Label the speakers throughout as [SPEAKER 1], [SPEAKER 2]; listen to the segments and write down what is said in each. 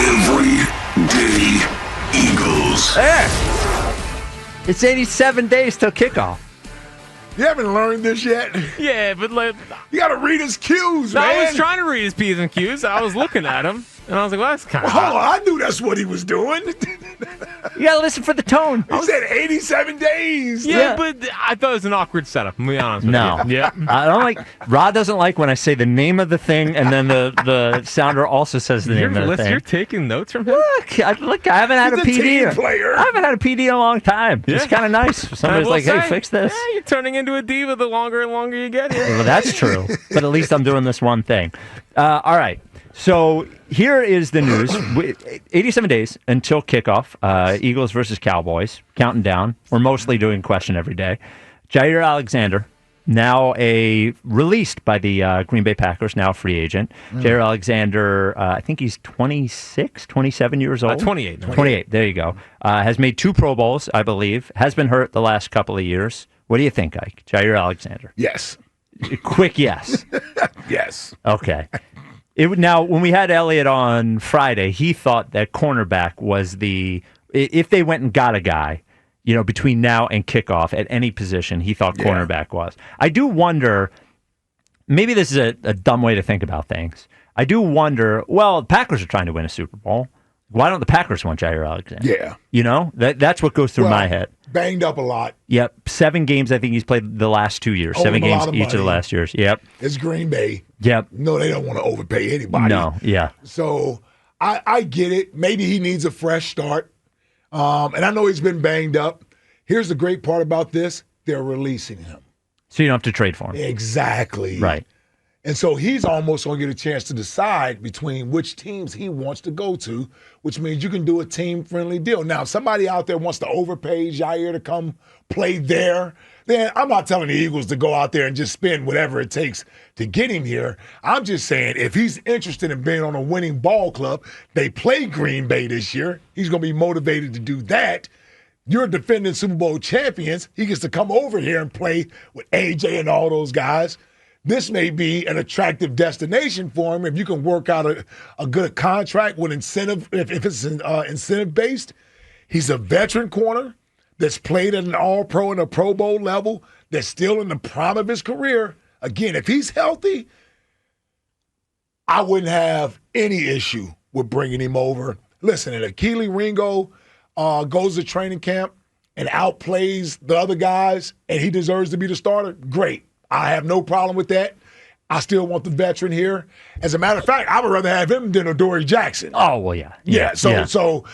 [SPEAKER 1] Everyday Eagles.
[SPEAKER 2] Hey! It's 87 days till kickoff.
[SPEAKER 3] You haven't learned this yet?
[SPEAKER 4] Yeah, but
[SPEAKER 3] you got to read his cues, man.
[SPEAKER 4] I was trying to read his P's and Q's. I was looking at him, and I was like, well, that's kind of
[SPEAKER 3] hold on. I knew that's what he was doing.
[SPEAKER 2] You got to listen for the tone.
[SPEAKER 3] He said 87 days.
[SPEAKER 4] Yeah, but I thought it was an awkward setup. I'm going to be honest with you.
[SPEAKER 2] Yeah. I don't like. Rod doesn't like when I say the name of the thing and then the sounder also says the name of the thing.
[SPEAKER 4] You're taking notes from him?
[SPEAKER 2] Look, I haven't had a PD.
[SPEAKER 3] Player.
[SPEAKER 2] I haven't had a PD in a long time. It's kind of nice. Somebody's like, hey, fix this.
[SPEAKER 4] Yeah, you're turning into a diva the longer and longer you get here.
[SPEAKER 2] Well, that's true. But at least I'm doing this one thing. All right. So here is the news. 87 days until kickoff. Eagles versus Cowboys. Counting down. We're mostly doing question every day. Jaire Alexander, now released by the Green Bay Packers, now a free agent. Jaire Alexander, I think he's 26, 27 years old.
[SPEAKER 4] 28.
[SPEAKER 2] 28, there you go. Has made 2 Pro Bowls, I believe. Has been hurt the last couple of years. What do you think, Ike? Jaire Alexander.
[SPEAKER 3] Yes.
[SPEAKER 2] Quick yes.
[SPEAKER 3] Yes.
[SPEAKER 2] Okay. Now, when we had Elliott on Friday, he thought that cornerback was if they went and got a guy, between now and kickoff at any position, he thought cornerback was. I do wonder, maybe this is a dumb way to think about things. I do wonder, well, the Packers are trying to win a Super Bowl. Why don't the Packers want Jaire Alexander?
[SPEAKER 3] Yeah.
[SPEAKER 2] That's what goes through my head.
[SPEAKER 3] Banged up a lot.
[SPEAKER 2] Yep. 7 games I think he's played the last 2 years. 7 games each of the last years. Yep.
[SPEAKER 3] It's Green Bay.
[SPEAKER 2] Yep.
[SPEAKER 3] No, they don't want to overpay anybody.
[SPEAKER 2] No, yeah.
[SPEAKER 3] So I get it. Maybe he needs a fresh start. And I know he's been banged up. Here's the great part about this. They're releasing him.
[SPEAKER 2] So you don't have to trade for him.
[SPEAKER 3] Exactly.
[SPEAKER 2] Right.
[SPEAKER 3] And so he's almost going to get a chance to decide between which teams he wants to go to, which means you can do a team-friendly deal. Now, if somebody out there wants to overpay Jaire to come play there, then I'm not telling the Eagles to go out there and just spend whatever it takes to get him here. I'm just saying if he's interested in being on a winning ball club, they play Green Bay this year. He's going to be motivated to do that. You're defending Super Bowl champions. He gets to come over here and play with AJ and all those guys. This may be an attractive destination for him if you can work out a good contract with incentive. If it's incentive-based, he's a veteran corner that's played at an All-Pro and a Pro Bowl level, that's still in the prime of his career. Again, if he's healthy, I wouldn't have any issue with bringing him over. Listen, if Keely Ringo goes to training camp and outplays the other guys and he deserves to be the starter, great. I have no problem with that. I still want the veteran here. As a matter of fact, I would rather have him than Adoree Jackson.
[SPEAKER 2] Oh, well, yeah.
[SPEAKER 3] Yeah, so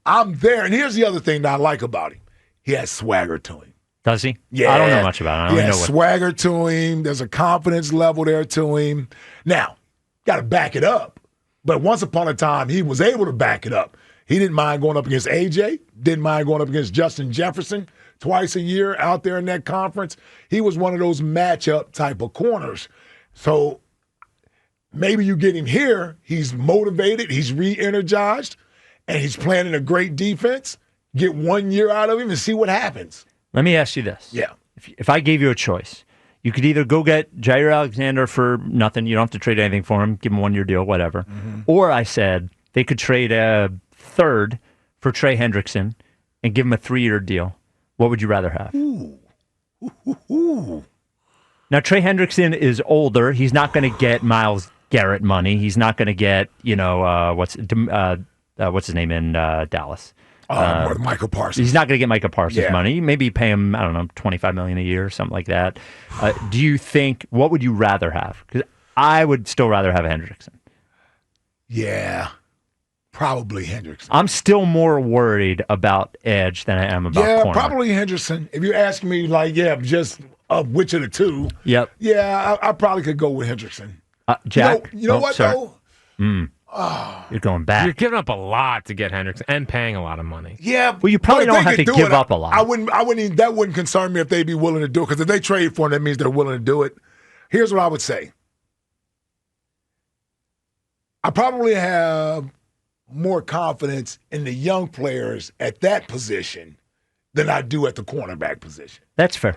[SPEAKER 3] I'm there. And here's the other thing that I like about him. He has swagger to him.
[SPEAKER 2] Does he?
[SPEAKER 3] Yeah.
[SPEAKER 2] I don't know much about him.
[SPEAKER 3] He has swagger to him. There's a confidence level there to him. Now, got to back it up. But once upon a time, he was able to back it up. He didn't mind going up against AJ, didn't mind going up against Justin Jefferson twice a year out there in that conference. He was one of those matchup type of corners. So maybe you get him here, he's motivated, he's re-energized, and he's playing in a great defense. Get 1 year out of him and see what happens.
[SPEAKER 2] Let me ask you this.
[SPEAKER 3] Yeah.
[SPEAKER 2] If I gave you a choice, you could either go get Jaire Alexander for nothing, you don't have to trade anything for him, give him 1 year deal, whatever. Mm-hmm. Or I said they could trade a third for Trey Hendrickson and give him a 3-year deal. What would you rather have?
[SPEAKER 3] Ooh.
[SPEAKER 2] Now, Trey Hendrickson is older. He's not going to get Myles Garrett money. He's not going to get, what's his name in Dallas?
[SPEAKER 3] Michael Parsons.
[SPEAKER 2] He's not going to get Micah Parsons money. Maybe pay him, I don't know, $25 million a year or something like that. Do you think, what would you rather have? Because I would still rather have Hendrickson.
[SPEAKER 3] Yeah. Probably Hendrickson.
[SPEAKER 2] I'm still more worried about edge than I am about corner.
[SPEAKER 3] Yeah, probably Hendrickson. If you're asking me, just which of the two,
[SPEAKER 2] yep.
[SPEAKER 3] Yeah, I probably could go with Hendrickson.
[SPEAKER 2] Jack?
[SPEAKER 3] You know what,
[SPEAKER 2] sorry.
[SPEAKER 3] though?
[SPEAKER 2] You're going back.
[SPEAKER 4] You're giving up a lot to get Hendrickson and paying a lot of money.
[SPEAKER 3] Yeah.
[SPEAKER 2] Well, you probably don't have to give up a lot.
[SPEAKER 3] I wouldn't even, that wouldn't concern me if they'd be willing to do it, because if they trade for him, that means they're willing to do it. Here's what I would say. I probably have more confidence in the young players at that position than I do at the cornerback position.
[SPEAKER 2] That's fair.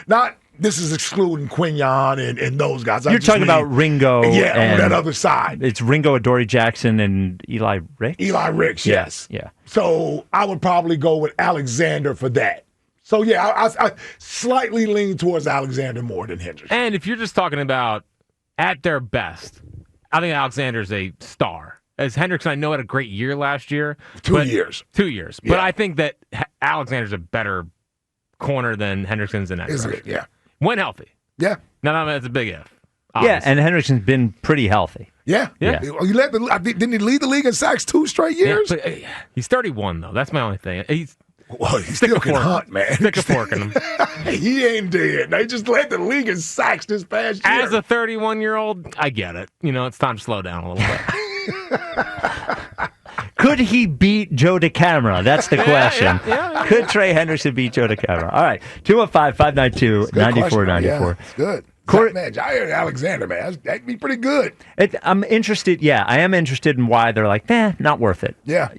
[SPEAKER 3] Not this is excluding Quignon and those guys.
[SPEAKER 2] You're talking about Ringo.
[SPEAKER 3] Yeah,
[SPEAKER 2] and
[SPEAKER 3] on that other side.
[SPEAKER 2] It's Ringo, Adoree Jackson, and Eli Ricks?
[SPEAKER 3] Eli Ricks, yes.
[SPEAKER 2] Yeah.
[SPEAKER 3] So I would probably go with Alexander for that. So, yeah, I slightly lean towards Alexander more than Hendrickson.
[SPEAKER 4] And if you're just talking about at their best, I think Alexander's a star. As Hendrickson, I know, had a great year last year.
[SPEAKER 3] 2 years.
[SPEAKER 4] 2 years.
[SPEAKER 3] Yeah.
[SPEAKER 4] But I think that Alexander's a better corner than Hendrickson's in that
[SPEAKER 3] Is
[SPEAKER 4] direction.
[SPEAKER 3] it? Yeah.
[SPEAKER 4] When healthy.
[SPEAKER 3] Yeah.
[SPEAKER 4] No, that's a big if.
[SPEAKER 2] Yeah, and Hendrickson's been pretty healthy.
[SPEAKER 3] Yeah. Well, didn't he lead the league in sacks 2 straight years?
[SPEAKER 4] Yeah, but, he's 31, though. That's my only thing. He's
[SPEAKER 3] Well, he still can hunt, man.
[SPEAKER 4] Stick a fork in him.
[SPEAKER 3] He ain't dead. They just led the league in sacks this past year.
[SPEAKER 4] As a 31-year-old, I get it. It's time to slow down a little bit.
[SPEAKER 2] Could he beat Joe DeCamara? That's the question.
[SPEAKER 4] Yeah.
[SPEAKER 2] Could Trey Hendrickson beat Joe DeCamara? All right, 215-592-9494.
[SPEAKER 3] Yeah, it's good. Man, Jaire Alexander, man, that'd be pretty good.
[SPEAKER 2] I'm interested. Yeah, I am interested in why they're like, not worth it.
[SPEAKER 3] Yeah.